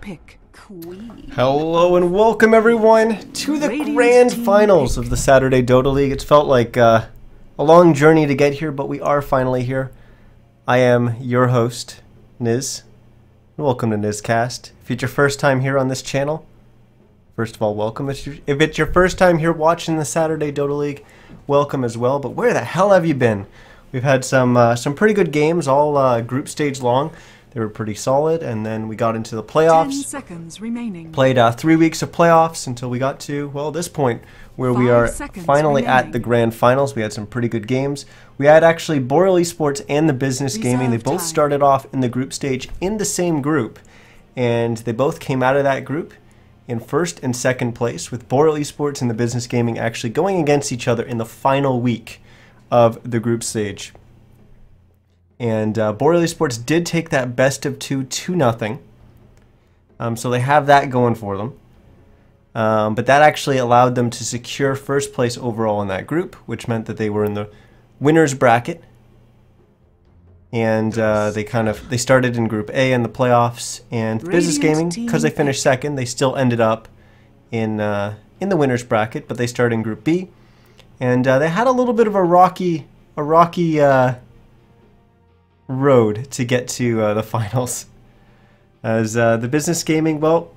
pick. Queen. Hello and welcome everyone to the grand finals of the Saturday Dota League. It's felt like a long journey to get here, but we are finally here. I am your host, Niz. Welcome to NizCast. If it's your first time here on this channel, first of all, welcome. If it's your first time here watching the Saturday Dota League, welcome as well. But where the hell have you been? We've had some pretty good games, all group stage long. They were pretty solid, and then we got into the playoffs. 10 seconds remaining. Played 3 weeks of playoffs until we got to, well, this point where we are finally at the grand finals. We had some pretty good games. We had actually Boreal eSports and the Business Gaming. They both started off in the group stage in the same group, and they both came out of that group in first and second place, with Boreal eSports and the Business Gaming actually going against each other in the final week of the group stage. And Boreal eSports did take that best of 2-0. So they have that going for them. But that actually allowed them to secure first place overall in that group, which meant that they were in the winner's bracket. And they started in Group A in the playoffs. And Business Gaming, because they finished second, they still ended up in the winner's bracket, but they started in Group B. And they had a little bit of a rocky road to get to the finals, as the Business Gaming, well,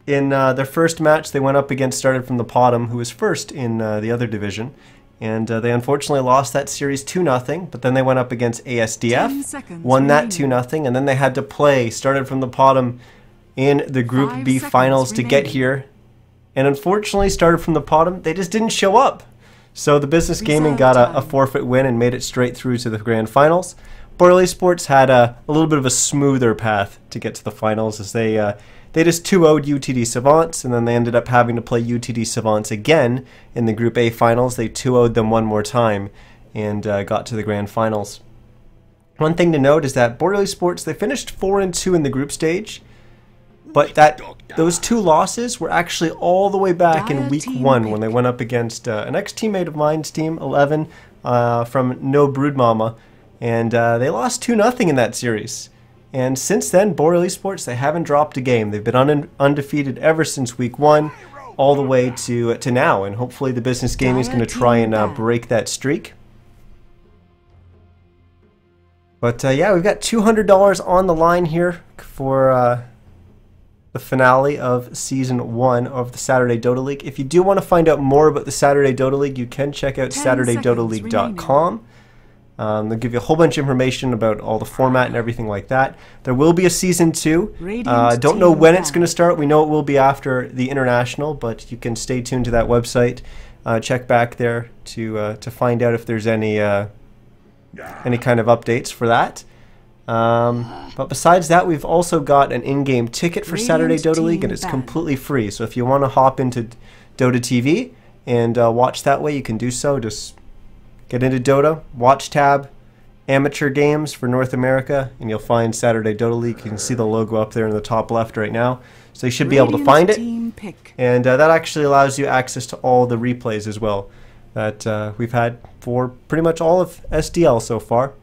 in their first match they went up against Started from the Bottom, who was first in the other division, and they unfortunately lost that series 2-0. But then they went up against ASDF, won that 2-0, and then they had to play Started from the Bottom in the Group B finals to get here, and unfortunately Started from the Bottom, they just didn't show up. So the Business Gaming got a forfeit win and made it straight through to the grand finals. Boreal eSports had a little bit of a smoother path to get to the finals, as they just 2-0'd UTD Savants, and then they ended up having to play UTD Savants again in the Group A finals. They 2-0'd them one more time and got to the grand finals. One thing to note is that Boreal eSports, they finished 4-2 in the group stage, but those two losses were actually all the way back in week 1 when they went up against an ex-teammate of mine's team, 11, from No Broodmama. And they lost 2-0 in that series. And since then, Boreal eSports, they haven't dropped a game. They've been undefeated ever since week 1, all the way to now. And hopefully the Business Gaming is going to try and break that streak. But yeah, we've got $200 on the line here for the finale of Season 1 of the Saturday Dota League. If you do want to find out more about the Saturday Dota League, you can check out SaturdayDotaLeague.com. They'll give you a whole bunch of information about all the format and everything like that. There will be a Season 2. Don't know when it's going to start. We know it will be after the International, but you can stay tuned to that website. Check back there to find out if there's any kind of updates for that. But besides that, we've also got an in-game ticket for Saturday Dota League, and it's completely free. So if you want to hop into Dota TV and watch that way, you can do so. Just get into Dota, watch tab, amateur games for North America, and you'll find Saturday Dota League. You can see the logo up there in the top left right now. So you should be able to find it. And that actually allows you access to all the replays as well that we've had for pretty much all of SDL so far.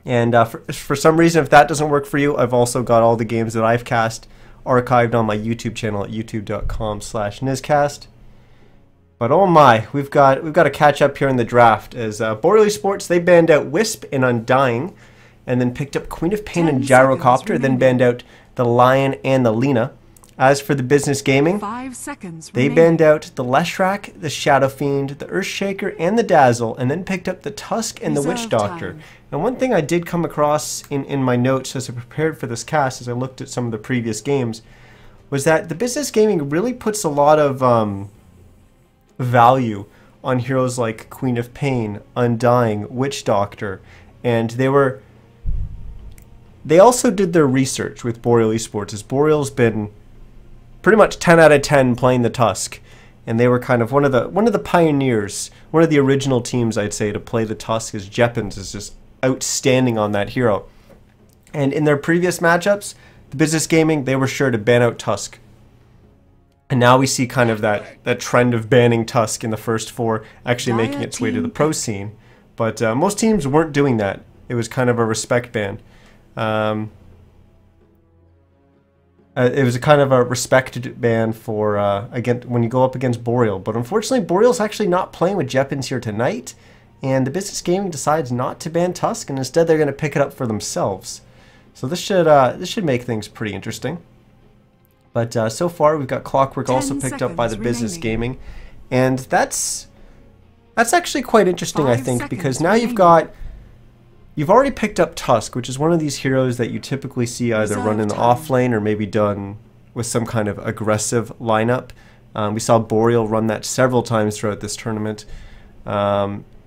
And for some reason, if that doesn't work for you, I've also got all the games that I've cast archived on my YouTube channel at youtube.com/NizCast. But oh my, we've got to catch up here in the draft, as Boreal eSports, they banned out Wisp and Undying, and then picked up Queen of Pain and Gyrocopter, then banned out the Lion and the Lena. As for the Business Gaming, they banned out the Leshrac, the Shadow Fiend, the Earthshaker, and the Dazzle, and then picked up the Tusk and the Witch Doctor. And one thing I did come across in my notes as I prepared for this cast, as I looked at some of the previous games, was that the Business Gaming really puts a lot of value on heroes like Queen of Pain, Undying, Witch Doctor, and they also did their research with Boreal eSports, as Boreal's been pretty much 10 out of 10 playing the Tusk, and they were kind of one of the pioneers, one of the original teams, I'd say, to play the Tusk, as Jeppins is just outstanding on that hero. And in their previous matchups, the Business Gaming, they were sure to ban out Tusk. And now we see kind of that trend of banning Tusk in the first 4 actually making its way to the pro scene. But most teams weren't doing that. It was kind of a respect ban. It was a kind of a respected ban for against when you go up against Boreal. But unfortunately, Boreal's actually not playing with Jeppins here tonight. And the Business Gaming decides not to ban Tusk, and instead they're going to pick it up for themselves. So this should make things pretty interesting. But so far we've got Clockwork also picked up by the Business Gaming, and that's actually quite interesting, I think, because now you've already picked up Tusk, which is one of these heroes that you typically see either run in the off lane or maybe done with some kind of aggressive lineup. We saw Boreal run that several times throughout this tournament.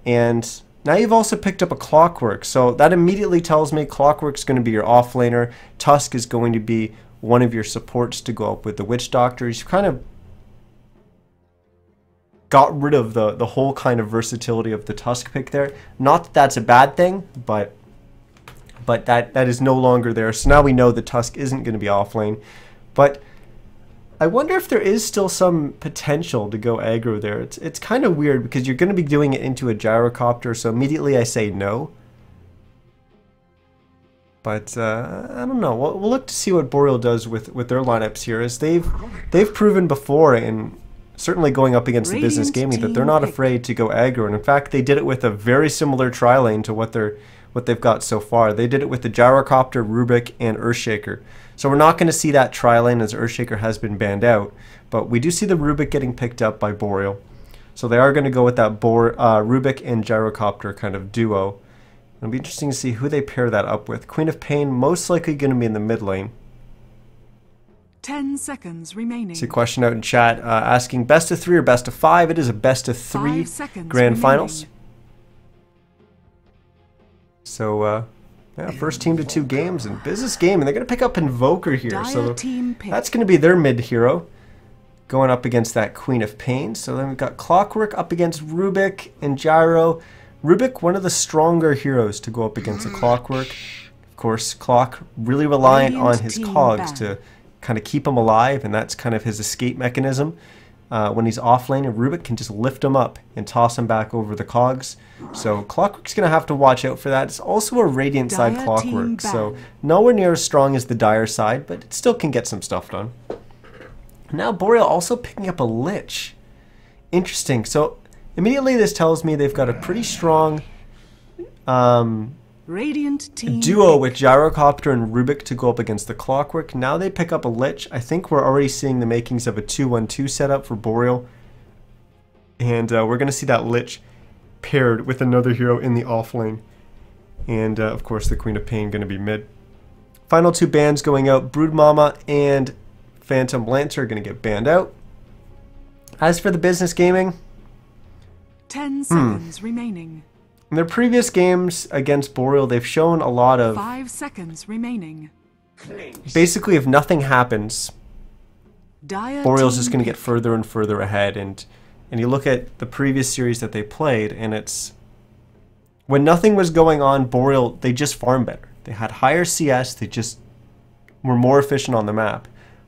And now you've also picked up a Clockwork, so that immediately tells me Clockwork's going to be your offlaner. Tusk is going to be one of your supports to go up with the Witch Doctor. You've kind of got rid of the whole kind of versatility of the Tusk pick there. Not that that's a bad thing, but that is no longer there. So now we know the Tusk isn't going to be offlane. But I wonder if there is still some potential to go aggro there. It's kind of weird because you're going to be doing it into a gyrocopter, so immediately I say no. But I don't know. We'll look to see what Boreal does with their lineups here, as they've proven before, and certainly going up against the Business Gaming, that they're not afraid to go aggro. And in fact, they did it with a very similar tri-lane to what they've got so far. They did it with the gyrocopter, Rubik, and Earthshaker. So we're not going to see that tri-lane as Earthshaker has been banned out, but we do see the Rubik getting picked up by Boreal. So they are going to go with that Rubik and gyrocopter kind of duo. It'll be interesting to see who they pair that up with. Queen of Pain most likely going to be in the mid lane. 10 seconds remaining. See a question out in chat asking best of 3 or best of 5. It is a best of 3 grand finals. So yeah, first team to 2 games and Business Game, and they're going to pick up Invoker here. So that's going to be their mid hero going up against that Queen of Pain. So then we've got Clockwork up against Rubik and Gyro. Rubik, one of the stronger heroes to go up against a Clockwork. Of course, Clock really reliant on his cogs to kind of keep him alive, and that's kind of his escape mechanism. When he's off lane, and Rubik can just lift him up and toss him back over the cogs. So Clockwork's going to have to watch out for that. It's also a Radiant side Clockwork, so nowhere near as strong as the Dire side, but it still can get some stuff done. Now Boreal also picking up a Lich. Interesting. So immediately this tells me they've got a pretty strong Radiant team duo with Gyrocopter and Rubik to go up against the Clockwork. Now they pick up a Lich. I think we're already seeing the makings of a 2-1-2 setup for Boreal. And we're going to see that Lich paired with another hero in the off lane. And of course the Queen of Pain going to be mid. Final 2 bans going out. Broodmama and Phantom Lancer are going to get banned out. As for the Business Gaming, 10 seconds remaining. in their previous games against Boreal, they've shown a lot of... 5 seconds remaining. Basically, if nothing happens, Boreal's just going to get further and further ahead. And you look at the previous series that they played, and it's... when nothing was going on, Boreal, they just farmed better. They had higher CS, they just were more efficient on the map.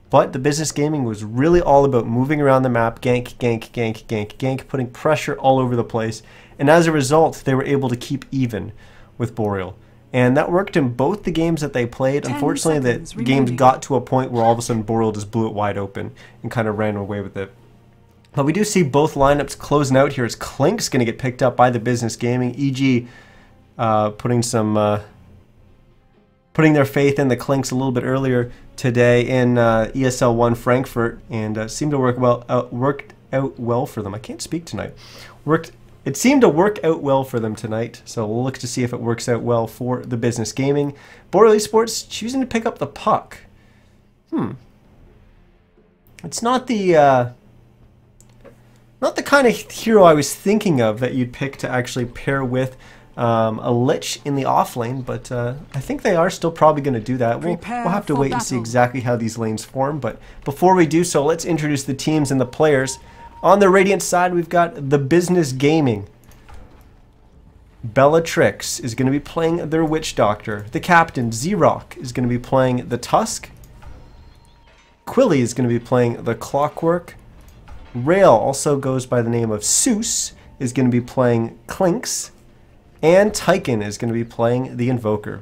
But the Business Gaming was really all about moving around the map, gank, gank, gank, gank, gank, putting pressure all over the place. And as a result, they were able to keep even with Boreal. And that worked in both the games that they played. Unfortunately, the games got to a point where all of a sudden Boreal just blew it wide open and kind of ran away with it. But we do see both lineups closing out here as Clink's going to get picked up by the Business Gaming. EG putting their faith in the Clinks a little bit earlier today in ESL 1 Frankfurt, and seemed to worked out well for them. I can't speak tonight. It seemed to work out well for them tonight, so we'll look to see if it works out well for the Business Gaming. Boreal eSports choosing to pick up the puck. It's not the kind of hero I was thinking of that you'd pick to actually pair with a Lich in the off lane, but I think they are still probably going to do that. We'll have to wait and see exactly how these lanes form, but before we do so, let's introduce the teams and the players. On the Radiant side, we've got the Business Gaming. Bellatrix is going to be playing their Witch Doctor. The captain, Z-Rock, is going to be playing the Tusk. Quilly is going to be playing the Clockwork. Rail also goes by the name of Seuss, is going to be playing Clinks. And Tyken is going to be playing the Invoker.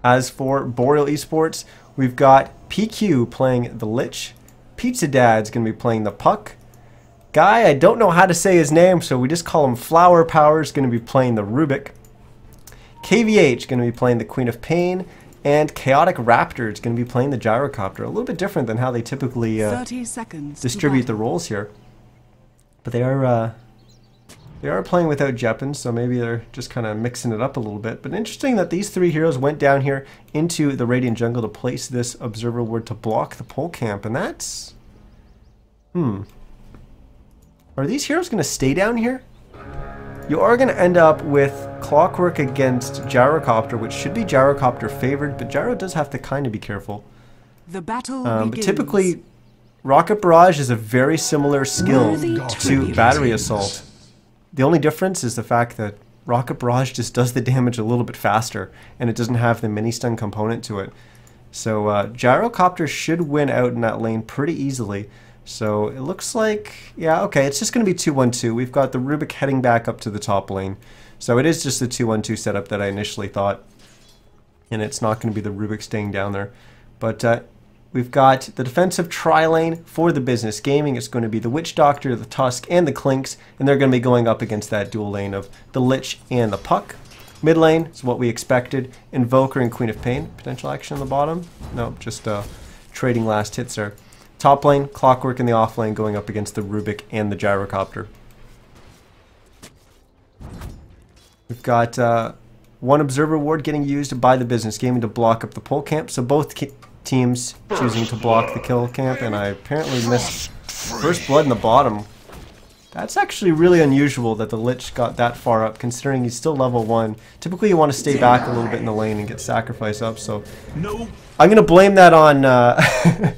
As for Boreal eSports, We've got PQ playing the Lich. Pizza Dad's going to be playing the Puck. Guy, I don't know how to say his name, so we just call him Flower Power, is going to be playing the Rubik. KVH going to be playing the Queen of Pain. And Chaotic Raptor is going to be playing the Gyrocopter. A little bit different than how they typically 30 seconds distribute the roles here. But they are playing without Jeppin, so maybe they're just kind of mixing it up a little bit. But interesting that these three heroes went down here into the Radiant Jungle to place this Observer Ward to block the pole camp. And that's... Are these heroes going to stay down here? You are going to end up with Clockwork against Gyrocopter, which should be Gyrocopter favored, but Gyro does have to kind of be careful. The battle but typically, Rocket Barrage is a very similar skill to Battery Assault. The only difference is the fact that Rocket Barrage just does the damage a little bit faster, and it doesn't have the mini-stun component to it. So Gyrocopter should win out in that lane pretty easily. So it looks like, yeah, okay, it's just going to be 2-1-2. We've got the Rubik heading back up to the top lane. So it is just the 2-1-2 setup that I initially thought. And it's not going to be the Rubik staying down there. But we've got the defensive tri-lane for the Business Gaming. It's going to be the Witch Doctor, the Tusk, and the Clinks. And they're going to be going up against that dual lane of the Lich and the Puck. Mid lane is what we expected. Invoker and Queen of Pain. Potential action on the bottom? No, just trading last hits there. Top lane, Clockwork in the off lane going up against the Rubik and the Gyrocopter. We've got one Observer Ward getting used by the Business Gaming to block up the pole camp. So both teams choosing to block the kill camp, and I apparently missed first blood in the bottom. That's actually really unusual that the Lich got that far up, considering he's still level 1. Typically you want to stay back a little bit in the lane and get sacrifice up, so I'm going to blame that on...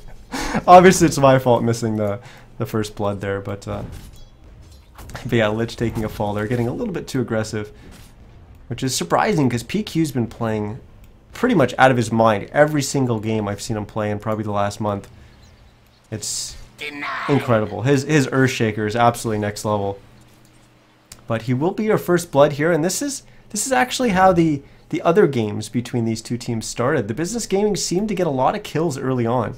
Obviously, it's my fault missing the first blood there, but yeah, Lich taking a fall there, getting a little bit too aggressive, which is surprising because PQ's been playing pretty much out of his mind every single game I've seen him play in probably the last month. It's incredible. His Earthshaker is absolutely next level. But he will be our first blood here, and this is actually how the other games between these two teams started. The Business Gaming seemed to get a lot of kills early on.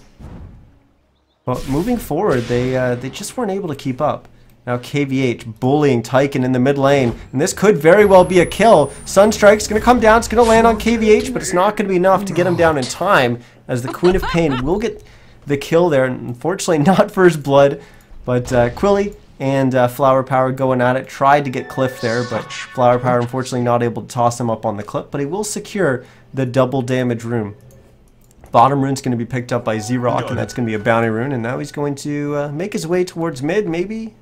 But moving forward, they just weren't able to keep up. Now KVH bullying Tyken in the mid lane, and this could very well be a kill. Sunstrike's going to come down, it's going to land on KVH, but it's not going to be enough to get him down in time, as the Queen of Pain will get the kill there. Unfortunately, not first blood, but Quilly and Flower Power going at it. Tried to get Cliff there, but Flower Power unfortunately not able to toss him up on the clip, but he will secure the double damage rune. Bottom rune's going to be picked up by Z-Rock, and that's going to be a bounty rune, and now he's going to make his way towards mid, maybe?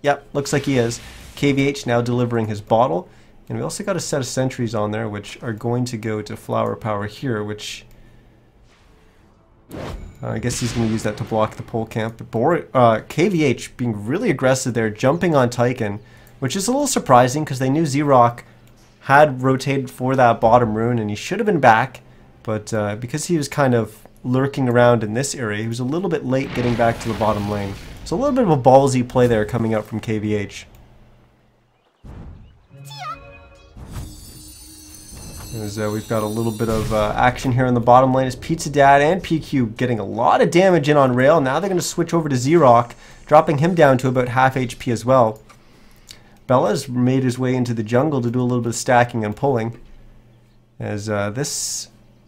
Yep, looks like he is. KVH now delivering his bottle, and we also got a set of sentries on there, which are going to go to Flower Power here, which... I guess he's going to use that to block the pole camp. But KVH being really aggressive there, jumping on Tyken, which is a little surprising because they knew Z-Rock had rotated for that bottom rune, and he should have been back. But because he was kind of lurking around in this area, he was a little bit late getting back to the bottom lane. So a little bit of a ballsy play there coming out from KVH. As we've got a little bit of action here in the bottom lane as Pizza Dad and PQ getting a lot of damage in on rail. Now they're going to switch over to Z-Rock, dropping him down to about half HP as well. Bella's made his way into the jungle to do a little bit of stacking and pulling. As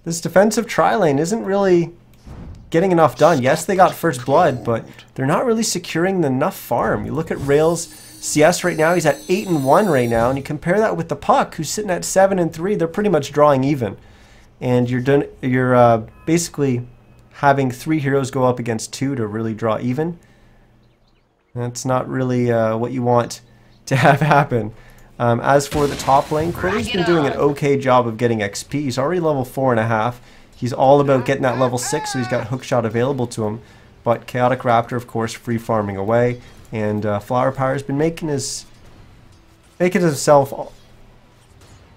this defensive tri-lane isn't really getting enough done. Yes, they got first blood, but they're not really securing enough farm. You look at Rail's CS right now, he's at 8-1 right now, and you compare that with the Puck, who's sitting at 7-3. They're pretty much drawing even, and you're basically having 3 heroes go up against 2 to really draw even. That's not really what you want to have happen. As for the top lane, Quilly's been doing an okay job of getting XP. He's already level 4.5. He's all about getting that level 6, so he's got hookshot available to him. But Chaotic Raptor, of course, free farming away. And Flower Power has been making himself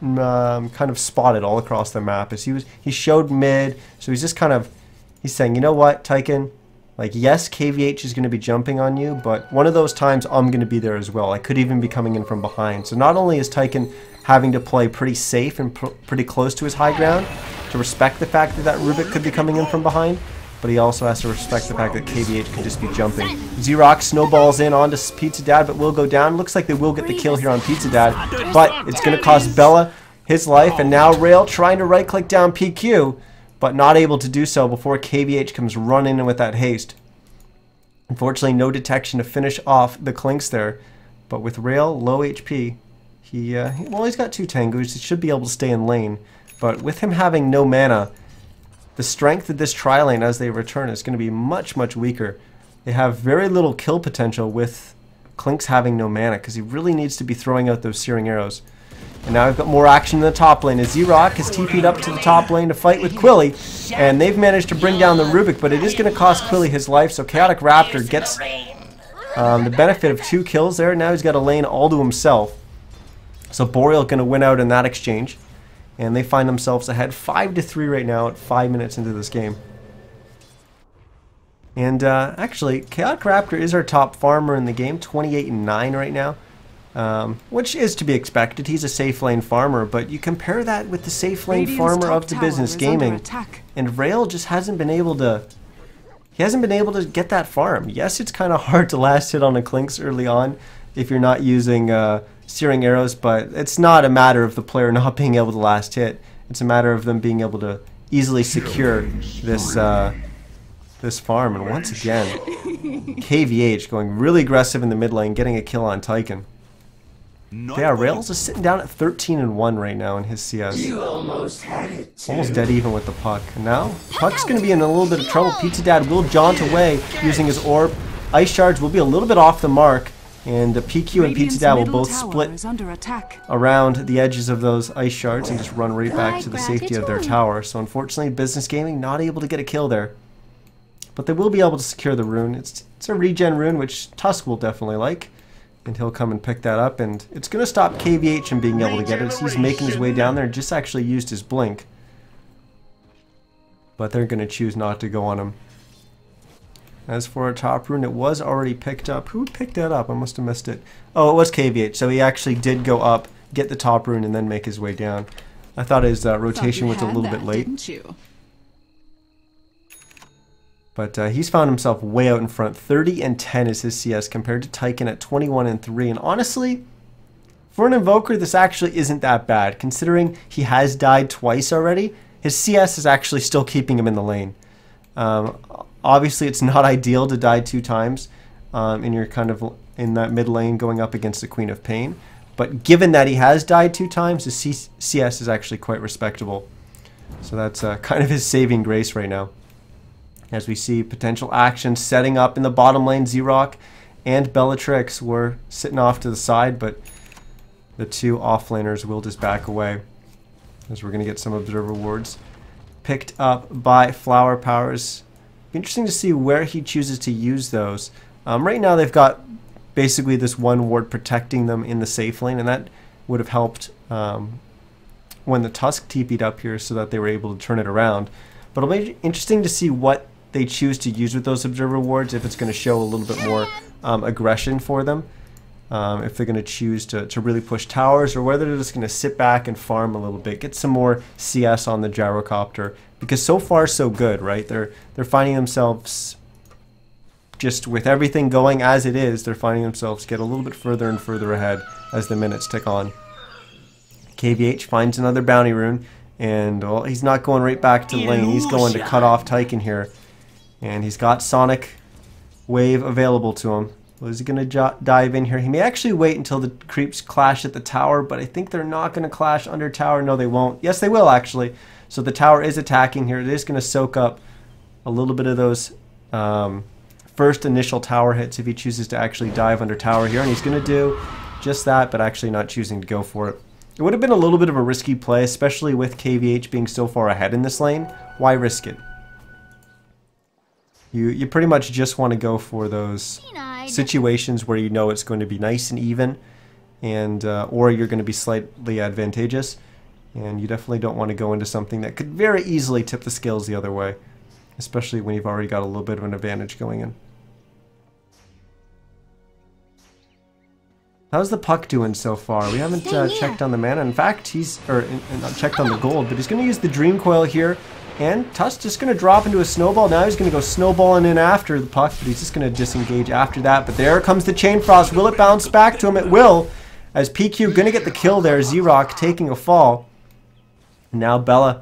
kind of spotted all across the map. As he showed mid, so he's just kind of, he's saying, you know what, Tyken, like, yes, KVH is going to be jumping on you, but one of those times I'm going to be there as well. I could even be coming in from behind. So not only is Tyken having to play pretty safe and pretty close to his high ground, to respect the fact that Rubik could be coming in from behind, but he also has to respect the fact that KVH could just be jumping. Z-Rock snowballs in onto Pizza Dad, but will go down. Looks like they will get the kill here on Pizza Dad, but it's going to cost Bella his life, and now Rail trying to right-click down PQ, but not able to do so before KVH comes running in with that haste. Unfortunately, no detection to finish off the Clinks there, but with Rail low HP, he's got 2 Tengus. He should be able to stay in lane, but with him having no mana, the strength of this tri-lane as they return is going to be much, much weaker. They have very little kill potential with Clinks having no mana, because he really needs to be throwing out those Searing Arrows. And now we've got more action in the top lane as Z-Rock has TP'd up to the top lane to fight with Quilly, and they've managed to bring down the Rubik, but it is going to cost Quilly his life, so Chaotic Raptor gets the benefit of 2 kills there. Now he's got a lane all to himself. So Boreal going to win out in that exchange, and they find themselves ahead 5-3 right now at 5 minutes into this game. And actually, Chaotic Raptor is our top farmer in the game, 28-9 right now. Which is to be expected. He's a safe lane farmer, but you compare that with the safe lane farmer of the business gaming, and Rail just hasn't been able to. He hasn't been able to get that farm. Yes, it's kind of hard to last hit on a Clinks early on if you're not using Searing Arrows, but it's not a matter of the player not being able to last hit. It's a matter of them being able to easily secure this this farm. And once again, KVH going really aggressive in the mid lane, getting a kill on Tyken. Yeah, Rails is sitting down at 13-1 right now in his CS. You almost had it too. Almost dead even with the puck. And now, Puck's going to be in a little bit of trouble. Pizza Dad will jaunt away using his orb. Ice Shards will be a little bit off the mark, and PQ and Pizza Dad will both split around the edges of those Ice Shards and just run right back to the safety of their tower. So unfortunately, Business Gaming not able to get a kill there. But they will be able to secure the rune. It's a regen rune, which Tusk will definitely like. And he'll come and pick that up, and it's going to stop KVH from being able to get it. He's making his way down there and just actually used his blink. But they're going to choose not to go on him. As for a top rune, it was already picked up. Who picked that up? I must have missed it. Oh, it was KVH, so he actually did go up, get the top rune, and then make his way down. I thought his rotation was a little bit late. Didn't you? But he's found himself way out in front. 30-10 is his CS compared to Tyken at 21-3. And honestly, for an Invoker, this actually isn't that bad. Considering he has died twice already, his CS is actually still keeping him in the lane. Obviously, it's not ideal to die 2 times, and you're kind of in that mid lane going up against the Queen of Pain. But given that he has died 2 times, his CS is actually quite respectable. So that's kind of his saving grace right now. As we see potential action setting up in the bottom lane, Z-Rock and Bellatrix were sitting off to the side, but the 2 offlaners will just back away. As we're going to get some observer wards picked up by Flower Powers. Interesting to see where he chooses to use those. Right now they've got basically this 1 ward protecting them in the safe lane, and that would have helped when the Tusk TP'd up here so that they were able to turn it around. But it'll be interesting to see what they choose to use with those observer wards, if it's going to show a little bit more aggression for them, if they're going to choose to really push towers, or whether they're just going to sit back and farm a little bit, get some more CS on the gyrocopter, because so far so good, right? They're finding themselves, just with everything going as it is, they're finding themselves get a little bit further and further ahead as the minutes tick on. KVH finds another bounty rune, and well, he's not going right back to the lane. He's going to cut off Tyken here. And he's got Sonic Wave available to him. Well, is he going to dive in here? He may actually wait until the creeps clash at the tower, but I think they're not going to clash under tower. No, they won't. Yes, they will, actually. So the tower is attacking here. It is going to soak up a little bit of those first initial tower hits if he chooses to actually dive under tower here. And he's going to do just that, but actually not choosing to go for it. It would have been a little bit of a risky play, especially with KVH being so far ahead in this lane. Why risk it? You pretty much just want to go for those situations where you know it's going to be nice and even, and or you're going to be slightly advantageous, and you definitely don't want to go into something that could very easily tip the scales the other way, especially when you've already got a little bit of an advantage going in. How's the puck doing so far? We haven't checked on the mana. In fact, not checked on the gold, but he's going to use the Dream Coil here. And Tusk just going to drop into a snowball. Now he's going to go snowballing in after the puck, but he's just going to disengage after that. But there comes the Chain Frost. Will it bounce back to him? It will. As PQ going to get the kill there. Z-Rock taking a fall. And now Bella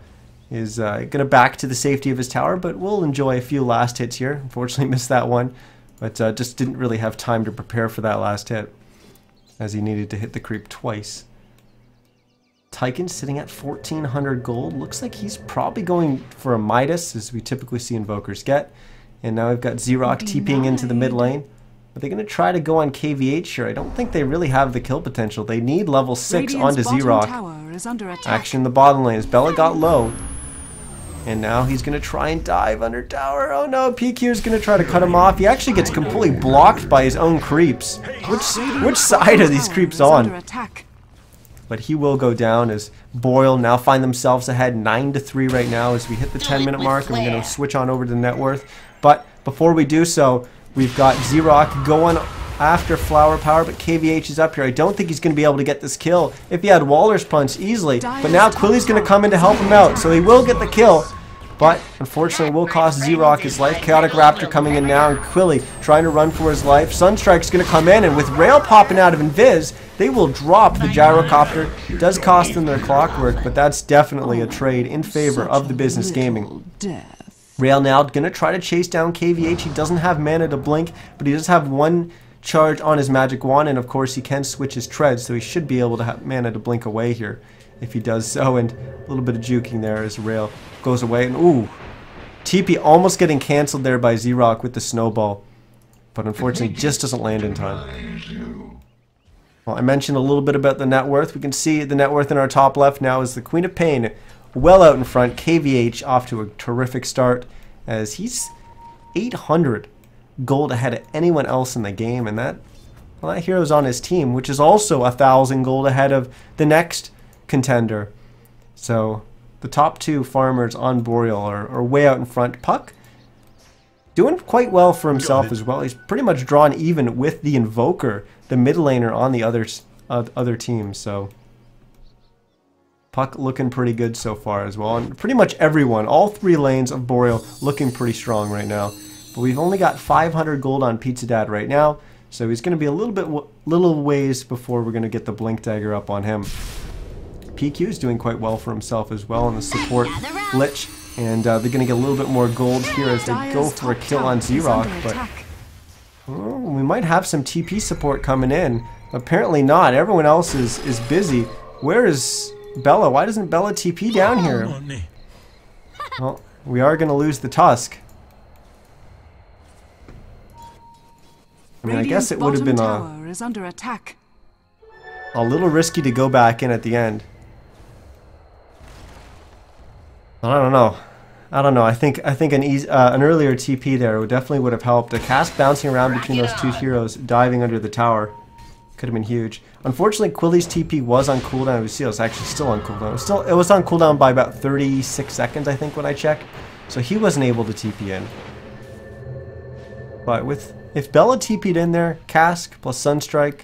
is going to back to the safety of his tower, but we'll enjoy a few last hits here. Unfortunately missed that one, but just didn't really have time to prepare for that last hit, as he needed to hit the creep twice. Tyken sitting at 1,400 gold. Looks like he's probably going for a Midas, as we typically see Invokers get. And now we've got Z-Rock TPing into the mid lane. Are they going to try to go on KVH here? I don't think they really have the kill potential. They need level 6 onto Z-Rock. Action in the bottom lane as Bella got low. And now he's going to try and dive under tower. Oh no, PQ is going to try to cut him off. He actually gets completely blocked by his own creeps. Which side are these creeps on? But he will go down as Boreal now find themselves ahead 9-3 right now as we hit the 10-minute mark, and we're going to switch on over to net worth. But before we do so, we've got Z-Rock going after Flower Power, but KVH is up here. I don't think he's going to be able to get this kill if he had Waller's Punch easily. But now Quilly's going to come in to help him out, so he will get the kill. But unfortunately will cost Z-Rock his life. Chaotic Raptor coming in now, and Quilly trying to run for his life. Sunstrike's going to come in, and with Rail popping out of Invis, they will drop the Gyrocopter. It does cost them their clockwork, but that's definitely a trade in favor of the Business Gaming. Rail now going to try to chase down KVH. He doesn't have mana to blink, but he does have one charge on his magic wand, and of course he can switch his treads, so he should be able to have mana to blink away here if he does so. And a little bit of juking there as Rail goes away, and ooh, TP almost getting cancelled there by Z-Rock with the snowball, but unfortunately just doesn't land in time. Well, I mentioned a little bit about the net worth. We can see the net worth in our top left now is the Queen of Pain well out in front. KVH off to a terrific start as he's 800 gold ahead of anyone else in the game, and that hero's on his team, which is also 1,000 gold ahead of the next contender. So the top two farmers on Boreal are way out in front. Puck doing quite well for himself as well. He's pretty much drawn even with the Invoker, the mid laner on the other team. So Puck looking pretty good so far as well. And pretty much everyone, all three lanes of Boreal looking pretty strong right now. But we've only got 500 gold on Pizza Dad right now, so he's going to be a little ways before we're going to get the Blink Dagger up on him. PQ is doing quite well for himself as well in the support Lich, and they're going to get a little bit more gold here as they go for a kill on Z-Rock, but we might have some TP support coming in. Apparently not. Everyone else is busy. Where is Bella? Why doesn't Bella TP down here? Well, we are going to lose the Tusk. I mean, I guess it would have been a little risky to go back in at the end. I don't know. I think an earlier TP there definitely would have helped. A cast bouncing around between those two heroes, diving under the tower, could have been huge. Unfortunately, Quilly's TP was on cooldown. We see it was actually still on cooldown. It was on cooldown by about 36 seconds, I think, when I checked. So he wasn't able to TP in. But if Bella TP'd in there, Cask plus Sunstrike,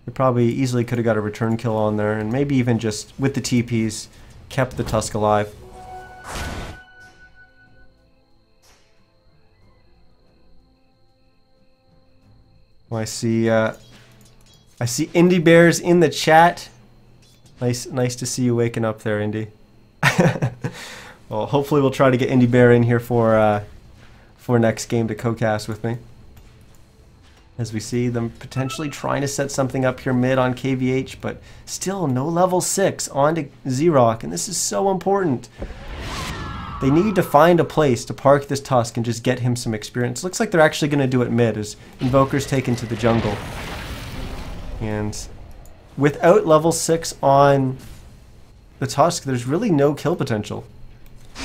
we probably easily could have got a return kill on there, and maybe even just with the TPs kept the Tusk alive. Well, I see Indy Bears in the chat. Nice to see you waking up there, Indy. Well, hopefully we'll try to get Indy Bear in here for next game to co-cast with me. As we see them potentially trying to set something up here mid on KVH, but still no level 6 onto Z-Rock, and this is so important. They need to find a place to park this Tusk and just get him some experience. Looks like they're actually going to do it mid as Invoker's taken to the jungle. And without level 6 on the Tusk, there's really no kill potential.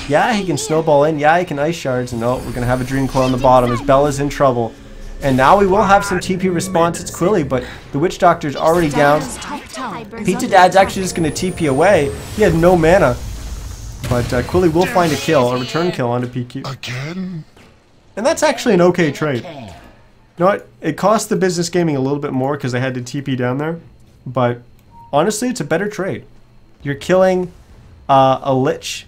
Yeah, he can snowball in. Yeah, he can ice shards. And oh, we're going to have a Dream Coil on the bottom as Bella's in trouble. And now we will have some TP response. It's Quilly, but the Witch Doctor's already down. Pizza Dad's actually just going to TP away. He had no mana. But Quilly will find a kill, a return kill onto PQ. Again? And that's actually an okay trade. You know what? It cost the Business Gaming a little bit more because they had to TP down there. But honestly, it's a better trade. You're killing a Lich,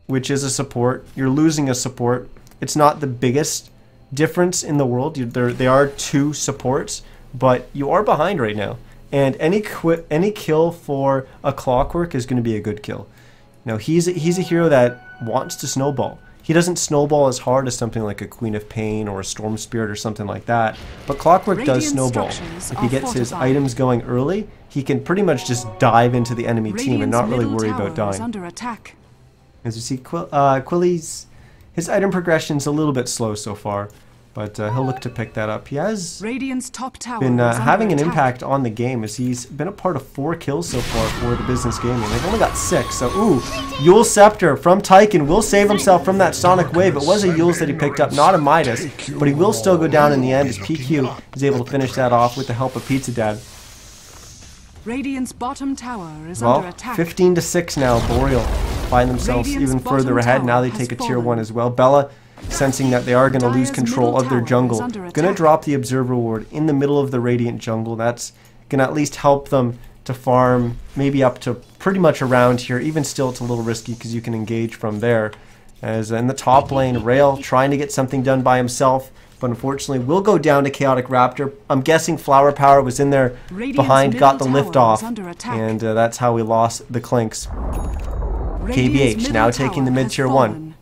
which is a support. You're losing a support. It's not the biggest difference in the world. They are 2 supports, but you are behind right now. And any kill for a Clockwork is going to be a good kill. Now he's a hero that wants to snowball. He doesn't snowball as hard as something like a Queen of Pain or a Storm Spirit or something like that. But Clockwork does snowball. If he gets his items going early, he can pretty much just dive into the enemy team and not really worry about dying. As you see, Quilly's his item progression's a little bit slow so far, but he'll look to pick that up. He has been having an impact on the game as he's been a part of 4 kills so far for the Business Gaming. They've only got 6, so ooh, Yule Scepter from Tyken will save himself from that Sonic Wave. It was a Yule's that he picked up, not a Midas, but he will still go down in the end as PQ is able to finish that off with the help of Pizza Dad. Radiant's bottom tower is under attack. 15 to 6 now. Boreal find themselves even further ahead. Now they take a tier 1 as well. Bella, sensing that they are going to lose control of their jungle, going to drop the Observer Ward in the middle of the Radiant jungle. That's going to at least help them to farm maybe up to pretty much around here. Even still, it's a little risky because you can engage from there. As in the top lane, Rail trying to get something done by himself, but unfortunately will go down to Chaotic Raptor. I'm guessing Flower Power was in there behind, got the lift off, and that's how we lost the Clinks. KBH now taking the mid tier 1.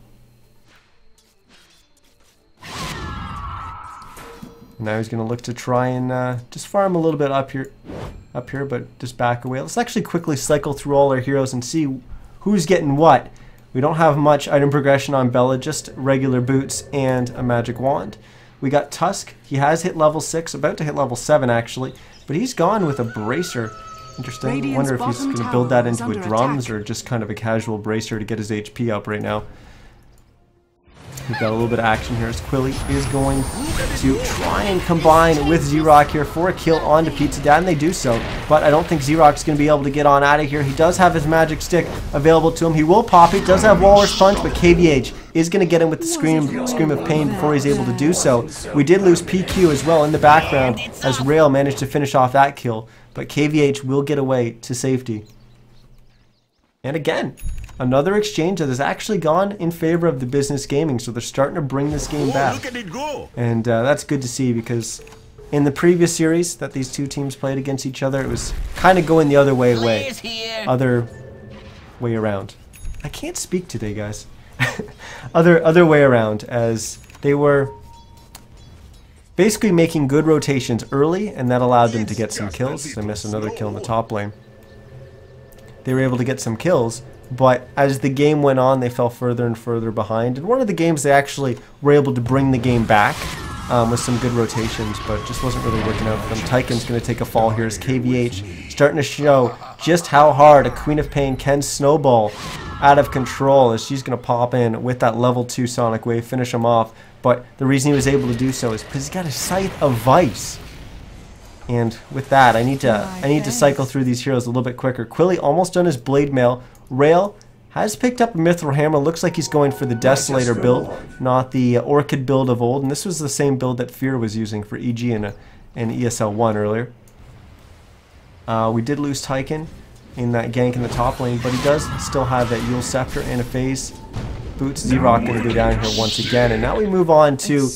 Now he's going to look to try and just farm a little bit up here, but just back away. Let's actually quickly cycle through all our heroes and see who's getting what. We don't have much item progression on Bella, just regular boots and a magic wand. We got Tusk. He has hit level 6, about to hit level 7 actually, but he's gone with a bracer. Interesting. I wonder if he's going to build that into a drums or just kind of a casual bracer to get his HP up right now. We've got a little bit of action here as Quilly is going to try and combine with Z-Rock here for a kill onto Pizza Dad, and they do so. But I don't think Z-Rock's going to be able to get on out of here. He does have his magic stick available to him. He will pop it. Does have Walrus Punch, but KBH is going to get him with the Scream of Pain before he's able to do so. We did lose PQ as well in the background as Rail managed to finish off that kill. But KVH will get away to safety. And again, another exchange that has actually gone in favor of the Business Gaming, so they're starting to bring this game back. And that's good to see, because in the previous series that these two teams played against each other, it was kind of going the other way around. I can't speak today, guys. other way around, as they were basically making good rotations early, and that allowed them to get some kills. They missed another kill in the top lane. They were able to get some kills, but as the game went on, they fell further and further behind. And one of the games, they actually were able to bring the game back with some good rotations, but just wasn't really working out for them. Tyken's going to take a fall here as KVH starting to show just how hard a Queen of Pain can snowball out of control, as she's going to pop in with that level 2 Sonic Wave, finish him off. But the reason he was able to do so is because he's got a Scythe of Vice. And with that, I need to cycle through these heroes a little bit quicker. Quilly almost done his Blade Mail. Rail has picked up a Mithril Hammer. Looks like he's going for the Desolator build, not the Orchid build of old. And this was the same build that Fear was using for EG and ESL 1 earlier. We did lose Tyken in that gank in the top lane, but he does still have that Yule Scepter and a phase. Boots Z-Rock going to go down here once again. And now we move on to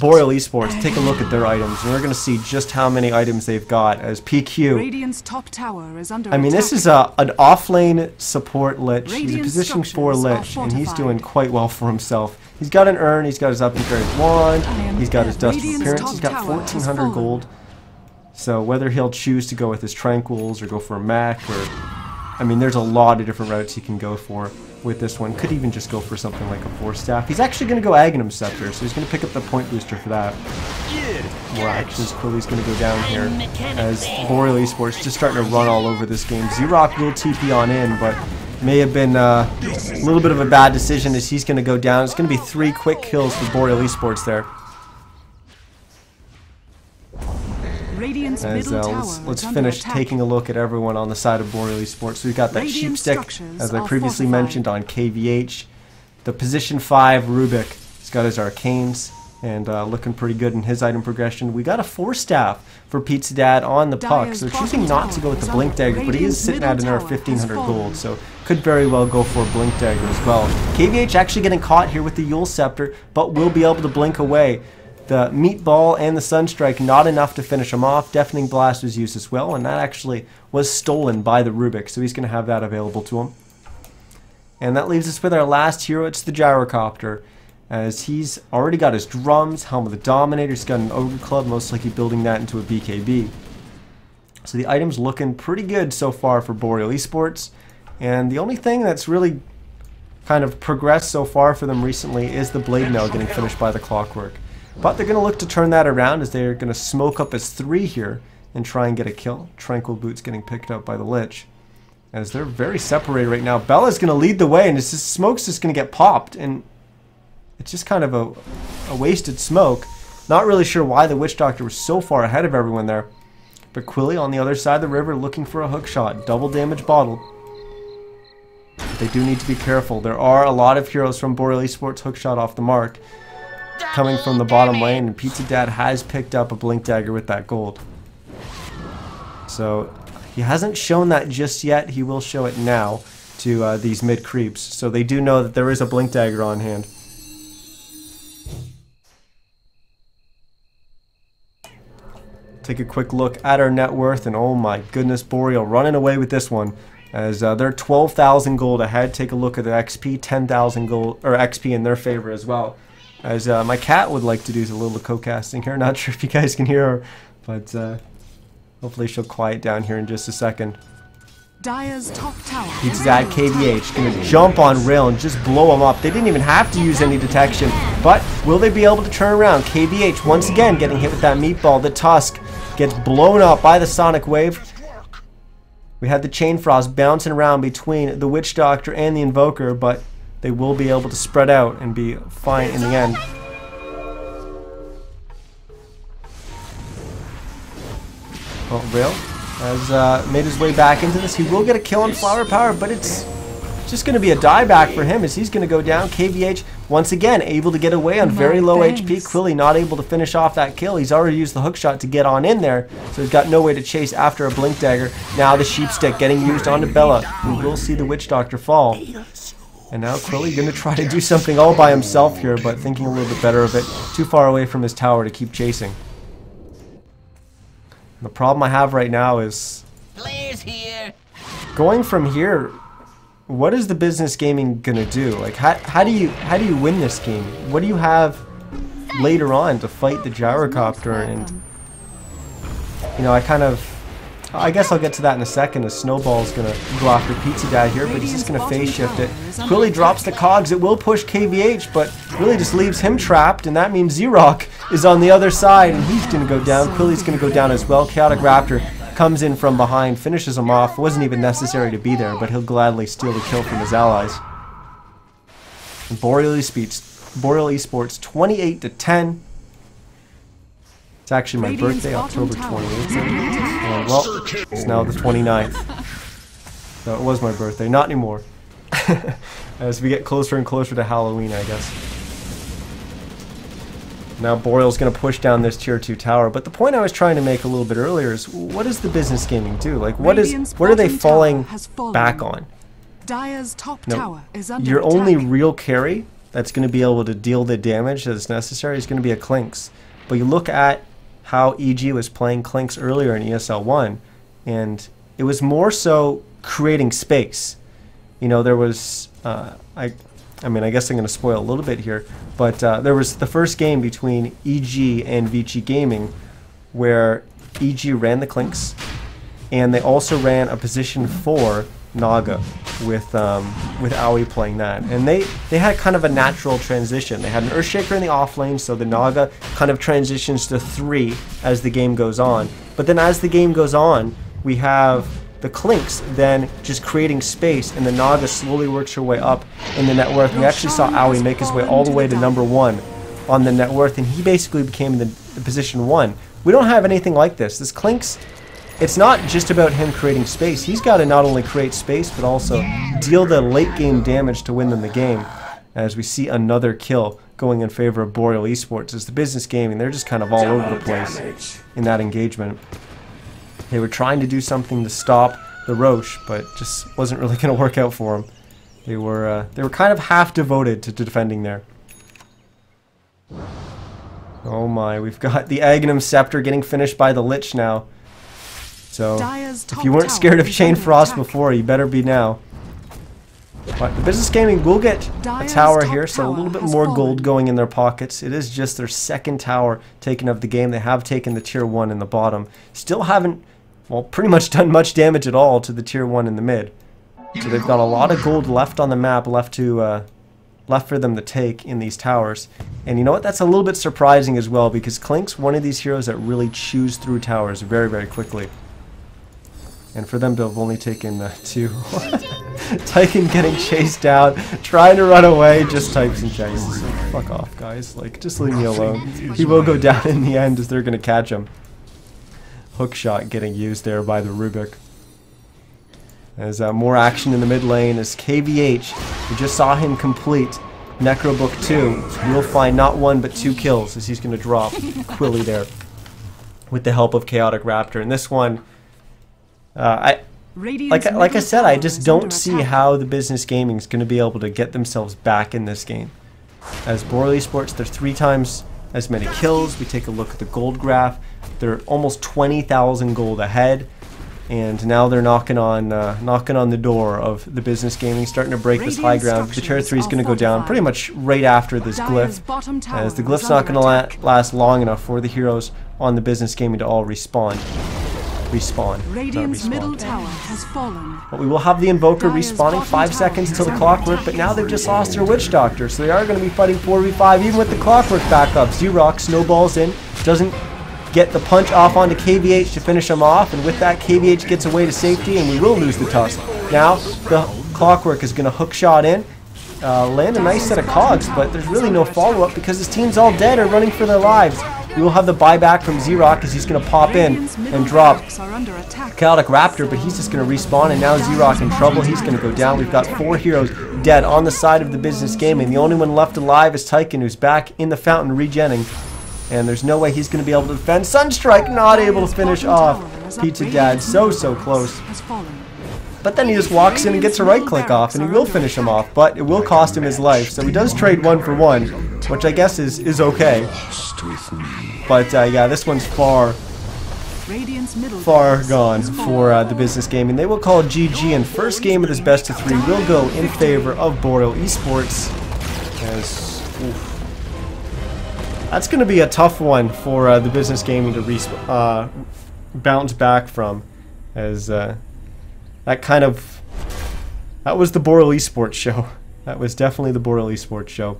Boreal eSports. Take a look at their items, and we're going to see just how many items they've got as PQ. Radiant's top tower is under I mean, this is an off-lane support Lich. He's a position 4 Lich, and he's doing quite well for himself. He's got an urn, he's got his upgraded wand, he's got his Dust of Appearance, he's got 1400 gold. So whether he'll choose to go with his Tranquils or go for a mech, or I mean, there's a lot of different routes he can go for with this one. Could even just go for something like a Force Staff. He's actually going to go Aghanim Scepter, so he's going to pick up the point booster for that. More actions. Quilly's going to go down here as Boreal eSports just starting to run all over this game. Z-Rock will TP on in, but may have been a little bit of a bad decision as he's going to go down. It's going to be 3 quick kills for Boreal eSports there. As let's finish taking a look at everyone on the side of Boreal eSports. So we've got that Sheepstick, as I previously mentioned, on KVH. The position 5 Rubik. He's got his Arcanes. and looking pretty good in his item progression. We got a 4-staff for Pizza Dad on the puck, so choosing not to go with the Blink Dagger, but he is sitting at another 1,500 gold, so could very well go for a Blink Dagger as well. KVH actually getting caught here with the Yule Scepter, but will be able to blink away. The Meatball and the Sunstrike not enough to finish him off. Deafening Blast was used as well, and that actually was stolen by the Rubik, so he's going to have that available to him. And that leaves us with our last hero. It's the Gyrocopter, as he's already got his drums, Helm of the Dominator, he's got an Ogre Club, most likely building that into a BKB. So the item's looking pretty good so far for Boreal eSports, and the only thing that's really kind of progressed so far for them recently is the Blade Mail getting finished by the Clockwork. But they're going to look to turn that around, as they're going to smoke up as 3 here and try and get a kill. Tranquil Boots getting picked up by the Lich, as they're very separated right now. Bella's going to lead the way, and it's just, Smoke's just going to get popped, and it's just kind of a wasted smoke. Not really sure why the Witch Doctor was so far ahead of everyone there. But Quilly on the other side of the river looking for a hook shot. Double damage bottle. They do need to be careful. There are a lot of heroes from Boreal eSports hookshot off the mark coming from the bottom lane, and Pizza Dad has picked up a Blink Dagger with that gold. So he hasn't shown that just yet. He will show it now to these mid creeps, so they do know that there is a Blink Dagger on hand. Take a quick look at our net worth, and oh my goodness, Boreal running away with this one, as they're 12,000 gold ahead. Take a look at the XP, 10,000 gold or XP in their favor as well. As my cat would like to do a little co-casting here. Not sure if you guys can hear her, but hopefully she'll quiet down here in just a second. Dire's top tower. Pizza Dad KVH gonna jump on Rail and just blow him up. They didn't even have to use any detection, but will they be able to turn around? KVH once again getting hit with that meatball. The Tusk gets blown up by the Sonic Wave. We had the Chain Frost bouncing around between the Witch Doctor and the Invoker, but they will be able to spread out and be fine in the end. Oh, Rail has made his way back into this. He will get a kill on Flower Power, but it's just going to be a dieback for him, as he's going to go down. KVH once again able to get away on very low HP. Quilly not able to finish off that kill. He's already used the hookshot to get on in there, so he's got no way to chase after a Blink Dagger. Now the Sheep Stick getting used onto Bella. We will see the Witch Doctor fall. And now Quilly going to try to do something all by himself here, but thinking a little bit better of it. Too far away from his tower to keep chasing. And the problem I have right now is Players here. going from here. What is the Business Gaming gonna do? Like, how do you win this game? What do you have later on to fight the Gyrocopter? And you know, I guess I'll get to that in a second, as Snowball's gonna go after Pizza Dad here, but he's just gonna phase shift it. Quilly drops the cogs. It will push KVH, but really just leaves him trapped, and that means Z-Rock is on the other side, and he's gonna go down. Quilly's gonna go down as well. Chaotic Raptor comes in from behind, finishes him off. Wasn't even necessary to be there, but he'll gladly steal the kill from his allies. And Boreal eSports 28-10. It's actually my birthday, October 28th. And well, it's now the 29th. So it was my birthday, not anymore. As we get closer and closer to Halloween, I guess. Now Boreal's going to push down this tier 2 tower, but the point I was trying to make a little bit earlier is, what does the Business Gaming do? Like, what are they falling back on? Dire's top tower is under your attack. only real carry that's going to be able to deal the damage that is necessary is going to be a Clinks. But you look at how EG was playing Clinks earlier in ESL 1, and it was more so creating space. You know, there was I mean, I guess I'm going to spoil a little bit here, but there was the first game between EG and Vici Gaming, where EG ran the Clinks, and they also ran a position 4 Naga with Aoi playing that, and they had kind of a natural transition. They had an Earthshaker in the off lane, so the Naga kind of transitions to 3 as the game goes on. But then as the game goes on, we have the Clinks then just creating space, and the Naga slowly works her way up in the net worth. We actually saw Aoi make his way all the way to number 1 on the net worth, and he basically became the position 1. We don't have anything like this. This Clinks, it's not just about him creating space. He's got to not only create space, but also deal the late game damage to win them the game. As we see another kill going in favor of Boreal eSports. As the business gaming, they're just kind of all over the place in that engagement. They were trying to do something to stop the Roche, but just wasn't really going to work out for them. They were kind of half devoted to defending there. Oh my, we've got the Aghanim Scepter getting finished by the Lich now. So, if you weren't scared of Chain Frost before, you better be now. But the business gaming will get a tower here, so a little bit more gold going in their pockets. It is just their second tower taken of the game. They have taken the tier 1 in the bottom. Still haven't, well, pretty much done much damage at all to the tier 1 in the mid. So they've got a lot of gold left on the map, left for them to take in these towers. And you know what? That's a little bit surprising as well, because Klink's one of these heroes that really chews through towers very, very quickly. And for them to have only taken 2. Tyken getting chased down, trying to run away, just types and checks. Like, fuck off, guys. Like, just leave me alone. He will go down in the end as they're going to catch him. Hook shot getting used there by the Rubik. There's more action in the mid lane as KVH, we just saw him complete Necrobook 2. You will find not 1 but 2 kills as he's going to drop Quilly there with the help of Chaotic Raptor. And this one, like I said, I just don't see how the business gaming is going to be able to get themselves back in this game. As Boreal eSports, they're 3 times as many kills. We take a look at the gold graph. They're almost 20,000 gold ahead, and now they're knocking on the door of the business gaming, starting to break this high ground. The tier 3 is going to go down pretty much right after this glyph, as the glyph's not going to last long enough for the heroes on the business gaming to all respawn. Radiant's middle tower has fallen. But we will have the Invoker respawning 5 seconds till the Clockwork, but now they've just lost their Witch Doctor, so they are going to be fighting 4v5 even with the Clockwork backup. Xerox snowballs in, doesn't get the punch off onto KVH to finish him off, and with that KVH gets away to safety, and we will lose the Tusk. Now the Clockwork is going to hook shot in, land a nice set of cogs, but there's really no follow-up because his team's all dead or running for their lives. We will have the buyback from Xerox as he's going to pop in and drop Chaotic Raptor, but he's just going to respawn, and now Xerox in trouble. He's going to go down. We've got 4 heroes dead on the side of the business gaming. The only one left alive is Tyken, who's back in the fountain regenning, and there's no way he's going to be able to defend. Sunstrike not able to finish off Pizza Dad. So close. But then he just walks in and gets a right click off, and he will finish him off, but it will cost him his life. So he does trade 1 for 1, which I guess is okay. But yeah, this one's far gone for the business gaming. They will call it GG, and first game of this best of 3 will go in favor of Boreal eSports. As, that's going to be a tough one for the business gaming to bounce back from, as that was the Boreal eSports show. That was definitely the Boreal eSports show.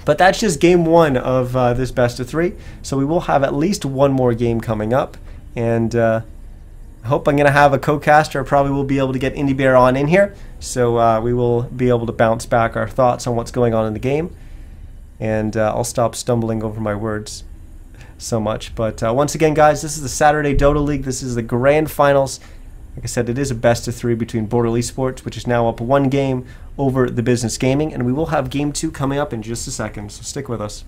But that's just game 1 of this best of 3. So we will have at least 1 more game coming up. And I hope I'm going to have a co-caster. I probably will be able to get Indie Bear on in here. So we will be able to bounce back our thoughts on what's going on in the game. And I'll stop stumbling over my words so much. But once again, guys, this is the Saturday Dota League. This is the grand finals. Like I said, it is a best of 3 between Boreal eSports, which is now up 1 game over the business gaming, and we will have game 2 coming up in just a second, so stick with us.